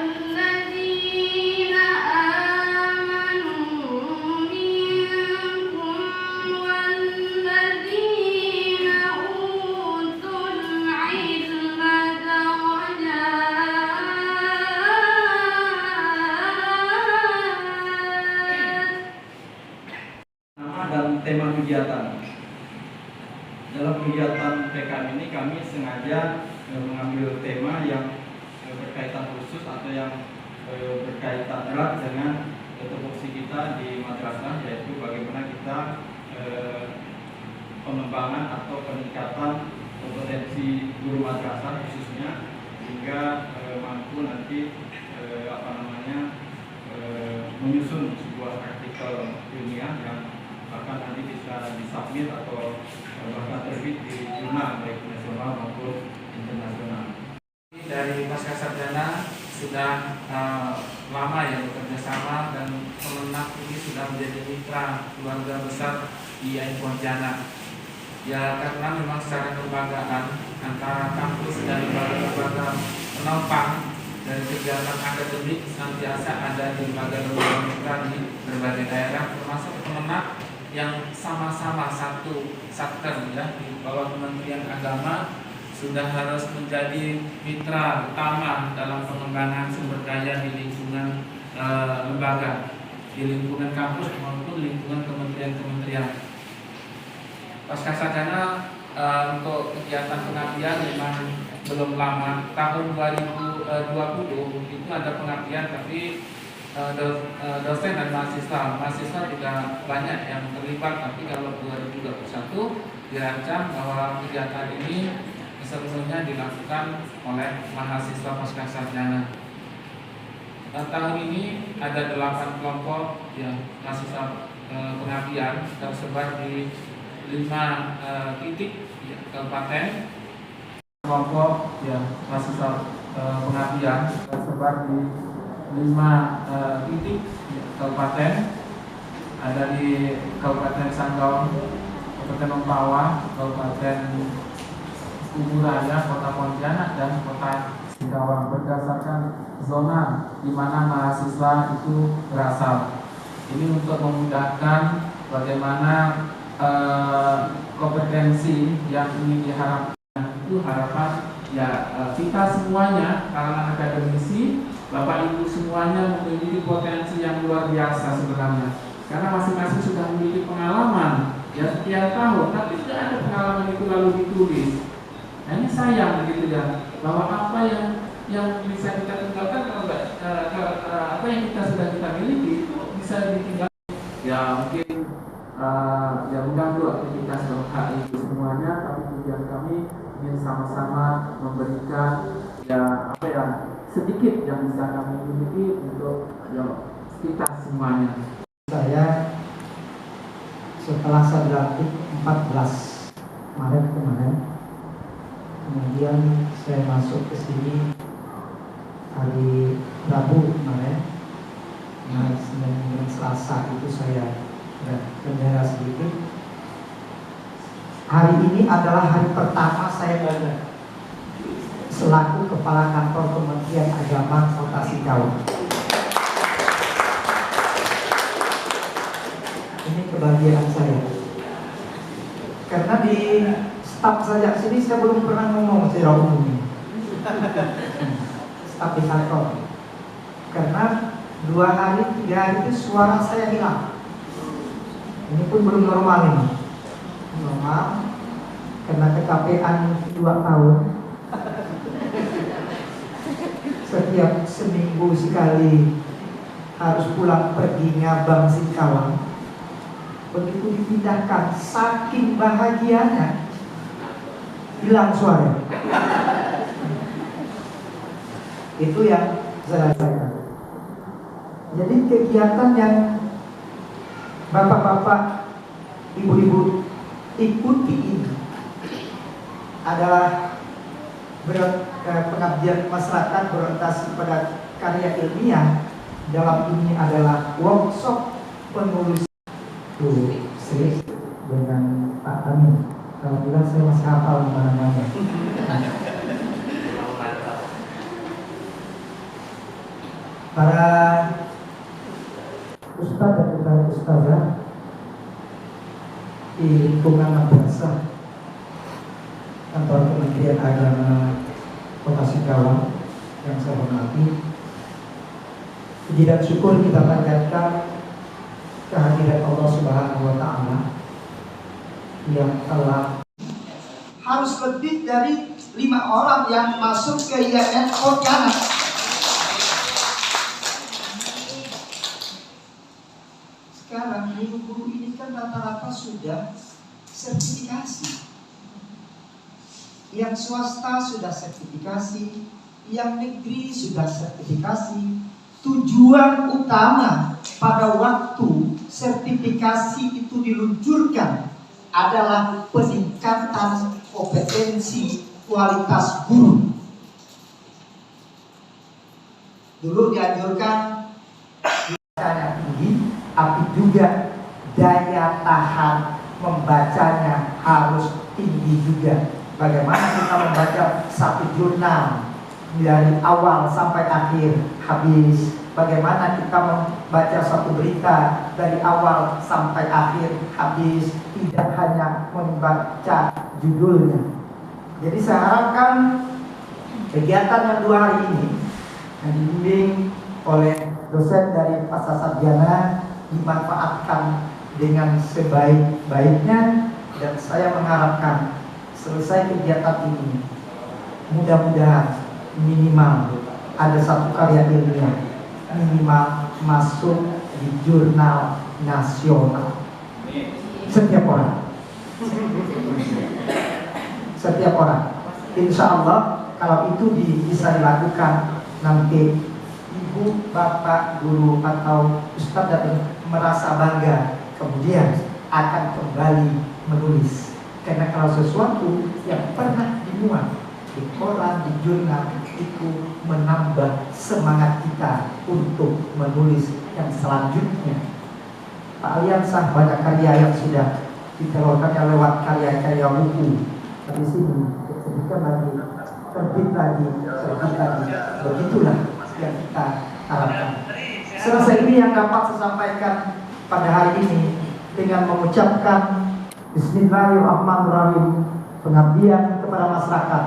الذين آمنوا منكم والذين أوتوا العلم درجات. Nama dan tema kegiatan. Dalam kegiatan PKM ini kami sengaja mengambil tema yang berkaitan khusus atau yang berkaitan erat dengan tupoksi kita di madrasah, yaitu bagaimana kita pengembangan atau peningkatan kompetensi guru madrasah khususnya hingga mampu nanti menyusun sebuah artikel ilmiah yang bahkan nanti bisa disubmit atau bahkan terbit di jurnal baik nasional maupun internasional. Dari Pasca Sarjana sudah lama ya bekerja sama, dan Kemenak ini sudah menjadi mitra keluarga besar di IAIN Pontianak. Ya karena memang secara kelembagaan antara kampus dan lembaga-lembaga penopang dari kegiatan akademik senantiasa ada di lembaga-lembaga mitra di berbagai daerah, termasuk Kemenak yang sama-sama satu satker ya di bawah Kementerian Agama sudah harus menjadi mitra utama dalam pengembangan sumber daya di lingkungan lembaga, di lingkungan kampus maupun lingkungan kementerian-kementerian. Pasca Sarjana untuk kegiatan pengabdian memang belum lama. Tahun 2020 itu ada pengabdian, tapi dosen dan mahasiswa juga banyak yang terlibat. Tapi kalau 2021 dirancang bahwa kegiatan ini seluruhnya dilakukan oleh mahasiswa pasca sarjana. Tahun ini ada 8 kelompok yang mahasiswa pengabdian tersebar di 5 titik ya, kabupaten. Kelompok yang mahasiswa pengabdian tersebar di 5 titik ya, kabupaten. Ada di Kabupaten Sanggau, Kabupaten Mempawah, Kabupaten Kuburaya, Kota Pontianak, dan Kota Singkawang, berdasarkan zona di mana mahasiswa itu berasal. Ini untuk memudahkan bagaimana kompetensi yang ingin diharapkan. Itu harapan ya kita semuanya, kalangan akademisi, Bapak Ibu semuanya memiliki potensi yang luar biasa sebenarnya. Karena masing-masing sudah memiliki pengalaman ya sekian tahun, tapi tidak ada pengalaman itu lalu ditulis. Nah, ini sayang begitu ya, bahwa apa yang bisa kita tinggalkan kalau apa yang kita miliki itu bisa ditinggalkan. Ya mungkin ya mengganggu aktivitas HI itu semuanya, tapi tujuan kami ingin sama-sama memberikan ya sedikit yang bisa kami miliki untuk ya, kita semuanya. Saya setelah saya dilantik 14 Maret kemarin, kemudian saya masuk ke sini hari Rabu kemarin. Nah, Senin dan Selasa itu saya bendera sedikit. Hari ini adalah hari pertama saya selaku Kepala Kantor Kementerian Agama Kota Singkawang. Ini kebahagiaan saya. Karena di staf saja sini saya belum pernah ngomong secara umum. stabilisator. Karena 2 hari 3 hari itu suara saya hilang. Ini pun belum normal ini. Normal karena kecapean 2 tahun. Setiap seminggu sekali harus pulang pergi ngabang Singkawang. Begitu dipindahkan, saking bahagianya hilang suara. Itu yang saya rasakan. Jadi kegiatan yang bapak-bapak, ibu-ibu ikuti ini adalah pengabdian masyarakat berorientasi pada karya ilmiah. Dalam ini adalah workshop penulis. Serius dengan Pak Amin. Kalau bilang saya masih hafal mana-mana. Para ustadz dan para ustazah di lingkungan madrasah kantor Kementerian Agama Kota Singkawang yang saya hormati, puji dan syukur kita panjatkan kehadiran Allah Subhanahu wa Ta'ala yang telah harus lebih dari 5 orang yang masuk ke IAIN Pontianak. Sekarang guru-guru ini kan rata-rata sudah sertifikasi. Yang swasta sudah sertifikasi, yang negeri sudah sertifikasi. Tujuan utama pada waktu sertifikasi itu diluncurkan adalah peningkatan kompetensi kualitas guru. Dulu dianjurkan bacanya tinggi, tapi juga daya tahan membacanya harus tinggi juga. Bagaimana kita membaca satu jurnal dari awal sampai akhir habis? Bagaimana kita membaca satu berita dari awal sampai akhir habis, tidak hanya membaca judulnya. Jadi saya harapkan kegiatan yang 2 hari ini yang dibimbing oleh dosen dari Pasca Sarjana dimanfaatkan dengan sebaik-baiknya, dan saya mengharapkan selesai kegiatan ini mudah-mudahan minimal ada satu karya ilmiah, minimal masuk di jurnal nasional. Setiap orang, insya Allah kalau itu bisa dilakukan, nanti ibu, bapak, guru atau ustadz datang merasa bangga, kemudian akan kembali menulis. Karena kalau sesuatu yang pernah dimuat di koran, di jurnal, itu menambah semangat kita untuk menulis yang selanjutnya. Pak Aliansah banyak karya yang sudah ditelurkan lewat karya-karya buku. Di sini sedikit lagi, terbit lagi. Begitulah yang kita harapkan. Selesai ini yang dapat saya sampaikan pada hari ini dengan mengucapkan Bismillahirrahmanirrahim, pengabdian kepada masyarakat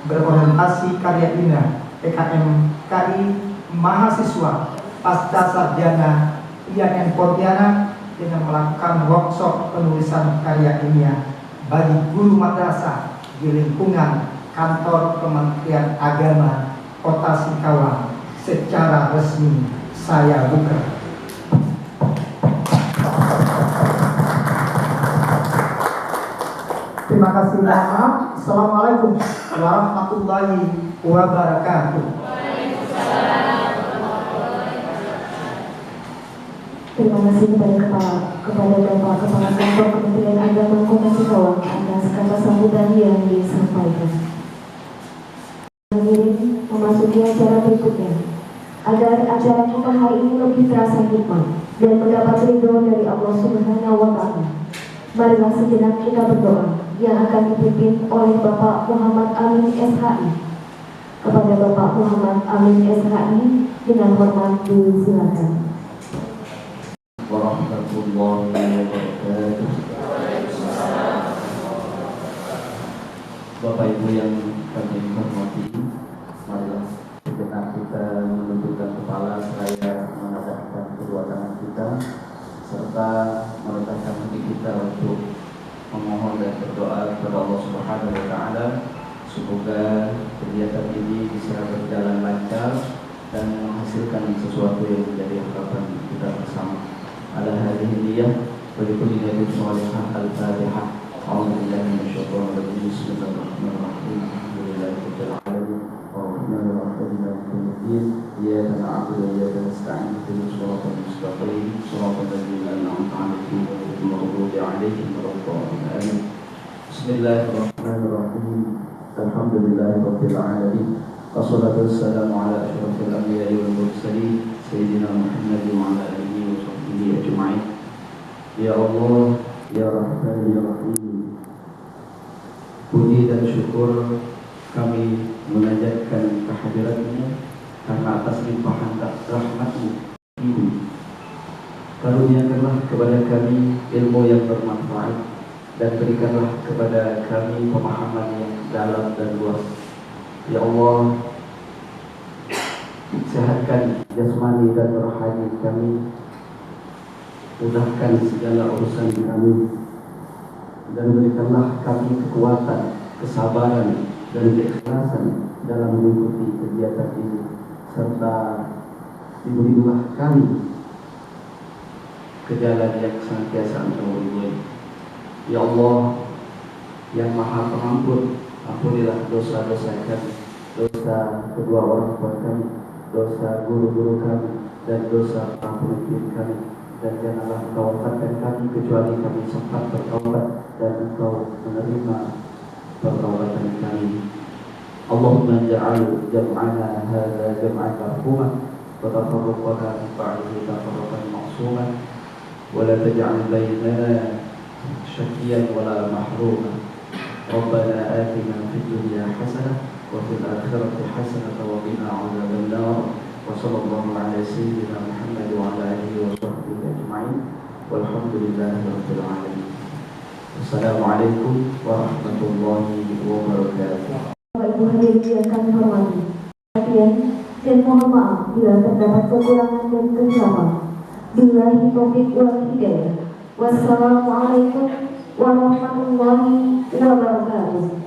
berorientasi karya ilmiah PKM KI mahasiswa pasca sarjana IAIN Pontianak dengan melakukan workshop penulisan karya ilmiah bagi guru madrasah di lingkungan kantor Kementerian Agama Kota Singkawang secara resmi saya buka. Terima kasih. Assalamualaikum warahmatullahi wabarakatuh. Terima kasih kepada Bapak Kepala Kantor Kementerian Agama Kota Singkawang atas kata sambutan yang disampaikan. Hadirin memasuki acara berikutnya. Agar acara kita hari ini lebih terasa hikmah dan mendapat ridho dari Allah Subhanahu wa Ta'ala, marilah sejenak kita berdoa yang akan dipimpin oleh Bapak Muhammad Amin SHI. Kepada Bapak Muhammad Amin SHI dengan hormat disilakan. Warahmatullahi wabarakatuh. Bapak Ibu yang kami hormati, ini bisa berjalan lancar dan menghasilkan sesuatu yang menjadi harapan kita bersama. Ala hadhihi niyyah wa likulli niyatin shalihah. Al-Fatihah. A'udzu billahi minasyaitonir rajim. Bismillahirrahmanirrahim. Alhamdulillahi rabbil alamin. Arrahmanir rahim. Maliki yaumiddin. Iyyaka na'budu wa iyyaka nasta'in. Ihdinas siratal mustaqim. Siratal ladzina an'amta 'alaihim ghairil maghdubi 'alaihim waladdallin. Bismillahirrahmanirrahim. Alhamdulillahi rabbil alamin. Wassalatu wassalamu ala asyrafil anbiya'i wal mursalin sayyidina Muhammad wa ala alihi wa sahbihi ajma'in. Ya Allah, ya Rahman, ya Rahim. Puji dan syukur kami menajatkan kehadirat-Mu karena atas limpahan rahmat-Mu ini. Karuniakanlah kepada kami ilmu yang bermanfaat dan berikanlah kepada kami pemahaman yang dalam dan luas. Ya Allah, sehatkan jasmani dan rohani kami, mudahkan segala urusan kami, dan berikanlah kami kekuatan, kesabaran, dan keikhlasan dalam mengikuti kegiatan ini, serta diberilah kami ke jalan yang senantiasa Engkau ridhoi. Ya Allah yang Maha Pengampun, ampunilah dosa-dosa kami, dosa kedua orang tua kami, dosa guru-guru kami, dan dosa para pemimpin kami. Dan janganlah Engkau wafatkan kami kecuali kami sempat bertaubat dan Engkau menerima pertaubat kami. Allahumma ja'al jam'ana hadza jam'an marhuman wa tafarraqana min ba'dihi tafarraqan ma'suman wa la taj'al bainana syaqiyan wa la mahruman. Rabbana atina fid dunya hasanah wa fil akhirati hasanah wa qina 'adzaban nar. Wa sallallahu ala sayyidina Muhammad wa ala alihi wa sahbihi ajma'in. Walhamdulillahi rabbil alamin. Wassalamualaikum warahmatullahi wabarakatuh. Bapak Ibu hadirin yang kami hormati, dan mohon maaf bila terdapat kekurangan dan kesalahan. Billahi taufiq wal hidayah. Wassalamualaikum warahmatullahi wabarakatuh.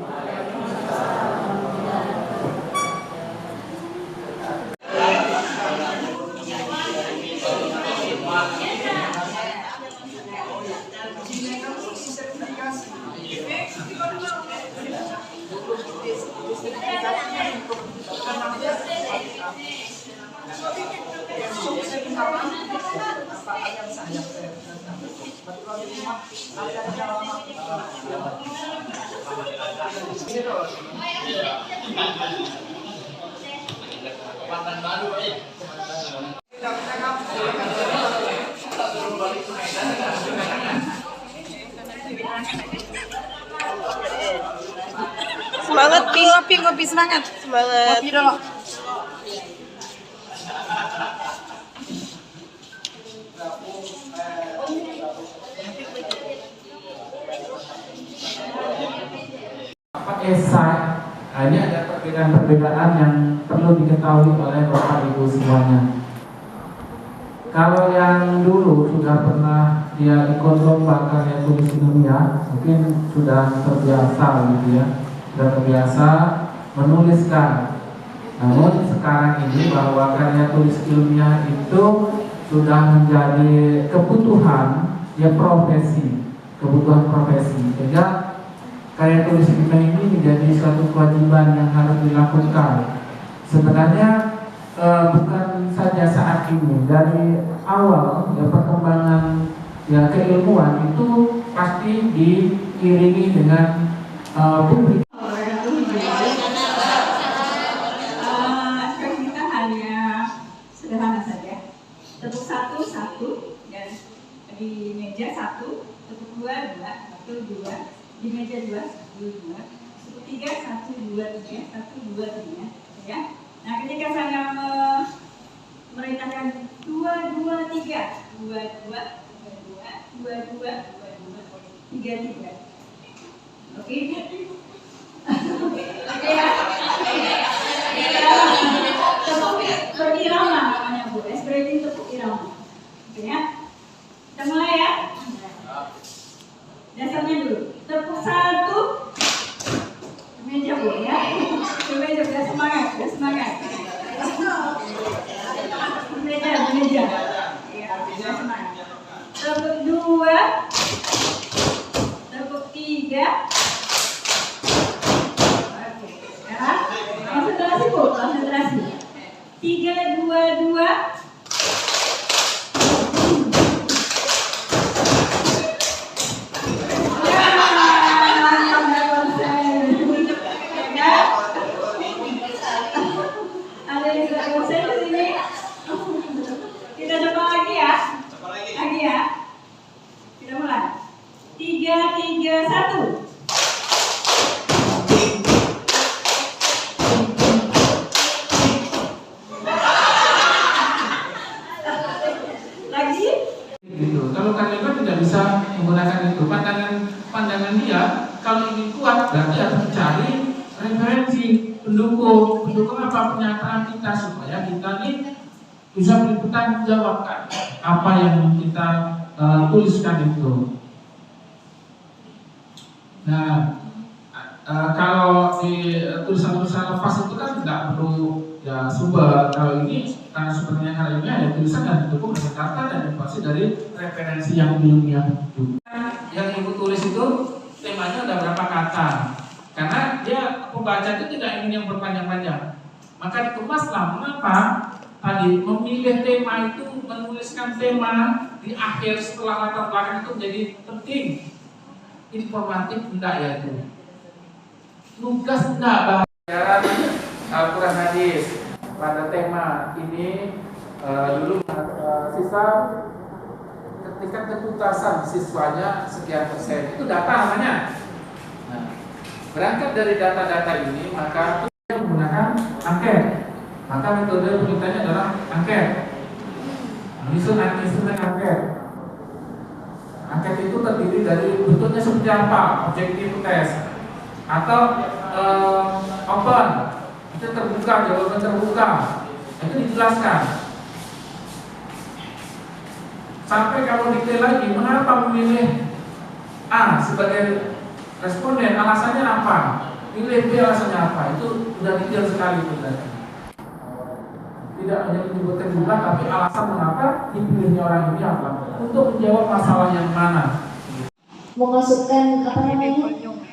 Semangat, ngopi semangat. Semangat. Ngopi dulu. Esai, ini ada perbedaan-perbedaan yang perlu diketahui oleh Bapak Ibu semuanya. Kalau yang dulu sudah pernah dia ikut lomba karya tulis ilmiah, mungkin sudah terbiasa gitu ya, sudah terbiasa menuliskan. Namun sekarang ini bahwa karya tulis ilmiah itu sudah menjadi kebutuhan ya profesi, kebutuhan profesi. Sehingga karya tulis ilmiah ini menjadi suatu kewajiban yang harus dilakukan. Sebenarnya bukan saja saat ini, dari awal ya perkembangan ya keilmuan itu pasti diiringi dengan publik. Kita hanya sederhana saja, tepuk satu dan di meja satu, tepuk dua, di meja dua, tepuk tiga, 1, 2, 3, ya. Nah, ketika saya merintahkan 2, 2, 3, 2, 3. Oke? Tepuk irama namanya Bu, expressing tepuk irama. Oke ya? Kita mulai ya? Dasarnya dulu. Tepuk 1. Meja Bu ya. Meja, semangat. berhasil. 3, 2, 2. Ada yang sudah konsen di sini. Kita coba lagi ya. Lagi ya. Kita mulai. 3, 3, 1. Lagi. Gitu. Kalau karyawan tidak bisa menggunakan itu. Pandangan dia kalau ingin kuat berarti harus mencari referensi pendukung apa pernyataan kita supaya kita ini bisa bertanggungjawabkan apa yang kita tuliskan itu. Nah, kalau di tulisan-tulisan lepas itu kan tidak perlu ya sumber. Kalau ini karena sumbernya karyanya ya tulisan dan didukung dengan kata dan informasi dari referensi yang ilmiah itu. Yang ibu tulis itu temanya ada berapa kata? Karena dia pembaca itu tidak ingin yang berpanjang-panjang. Maka dikemaslah. Mengapa? Tadi memilih tema itu, menuliskan tema di akhir setelah latar belakang itu menjadi penting. Informatif enggak ya itu? Tugas enggak bahasa Al-Quran hadis pada tema ini dulu sisa ketika ketuntasan siswanya sekian persen itu data namanya. Nah, berangkat dari data-data ini maka kita menggunakan angket. Maka metode penelitiannya adalah angket. Menyusun angket. Angket itu terdiri dari bentuknya seperti apa, objektif tes atau open, itu terbuka, jawaban terbuka, itu dijelaskan. Sampai kalau detail lagi, mengapa memilih A sebagai responden, alasannya apa? Pilih B alasannya apa? Itu sudah detail sekali sebenarnya. Tidak hanya menyebutkan jumlah, tapi alasan mengapa dipilihnya orang ini apa? Untuk menjawab masalah yang mana? Memasukkan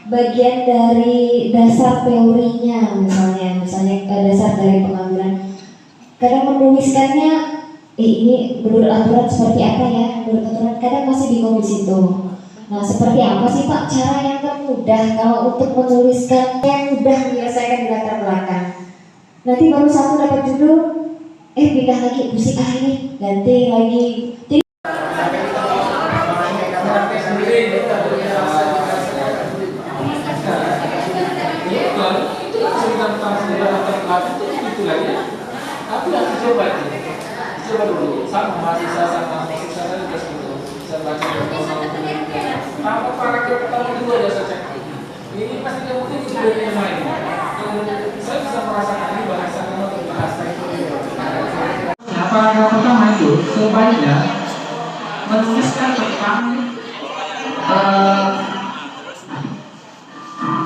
bagian dari dasar teorinya, misalnya dasar dari pengambilan. Kadang menuliskannya, ini menurut aturan seperti apa ya? Menurut aturan kadang masih bingung di situ. Nah, seperti apa sih Pak cara yang termudah kalau untuk menuliskan yang mudah menyelesaikan di latar belakang? Nanti baru satu dapat judul, pindah lagi musik ini, ganti lagi. Jadi tapi harus coba dulu sama mahasiswa sama mahasiswa juga gitu. Saya baca apa paragraf pertama dua ya saya cek. Ini pasti kemudian juga yang lain. Saya bisa merasakan ini bahasanya untuk bahasa itu. Paragraf pertama itu sebaiknya menuliskan tentang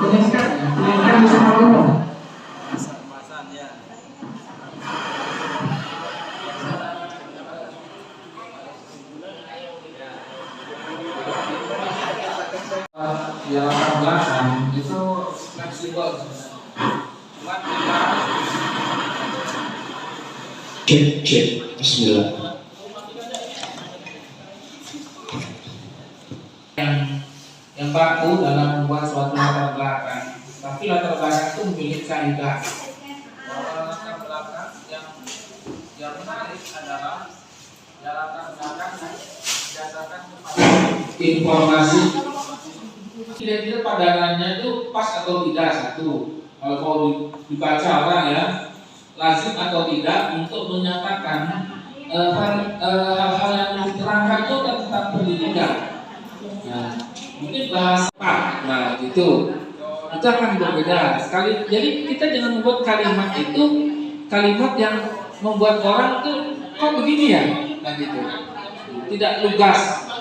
pendidikan di sekolah umum. Ya latar belakang itu fleksibel. Cuma kita cek bismillah. Yang baku dalam membuat suatu latar belakang, tapi latar belakang itu memiliki kaidah. Latar belakang yang menarik adalah latar belakang berdasarkan informasi. Kira-kira pandangannya itu pas atau tidak satu. Kalau mau dibaca orang ya, lazim atau tidak untuk menyatakan hal-hal yang diterangkan itu tentang pendidikan. Nah, mungkin bahasa nah gitu. Itu akan berbeda sekali. Jadi kita jangan membuat kalimat itu kalimat yang membuat orang tuh kok begini ya, nah gitu. Tidak lugas.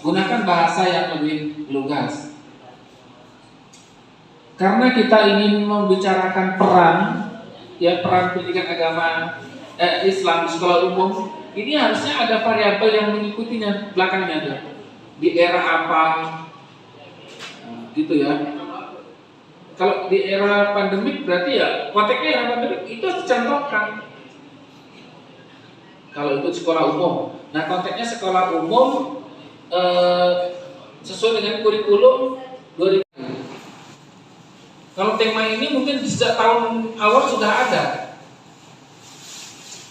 Gunakan bahasa yang lebih lugas. Karena kita ingin membicarakan peran pendidikan agama Islam di sekolah umum, ini harusnya ada variabel yang mengikutinya belakangnya tuh. Di era apa, gitu ya. Kalau di era pandemik berarti ya konteksnya era pandemik itu harus dicontohkan. Kalau itu sekolah umum, nah konteksnya sekolah umum sesuai dengan kurikulum 2000. Kalau tema ini mungkin sejak tahun awal sudah ada.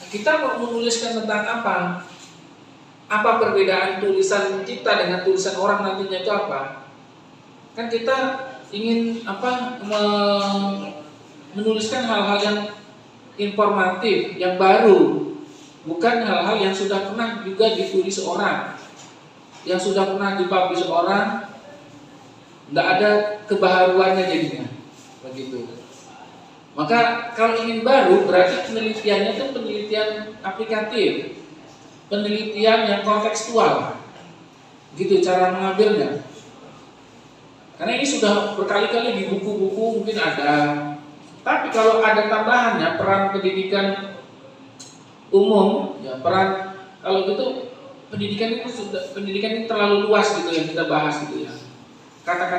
Kita mau menuliskan tentang apa? Apa perbedaan tulisan kita dengan tulisan orang nantinya itu apa? Kan kita ingin menuliskan hal-hal yang informatif, yang baru, bukan hal-hal yang sudah pernah juga ditulis orang, yang sudah pernah dipublish orang, tidak ada kebaharuannya jadinya, begitu. Maka kalau ingin baru berarti penelitiannya itu penelitian aplikatif, penelitian yang kontekstual, gitu cara mengambilnya. Karena ini sudah berkali-kali di buku-buku mungkin ada. Tapi kalau ada tambahannya peran pendidikan umum, ya peran kalau gitu pendidikan ini terlalu luas gitu yang kita bahas gitu ya. Kata-kata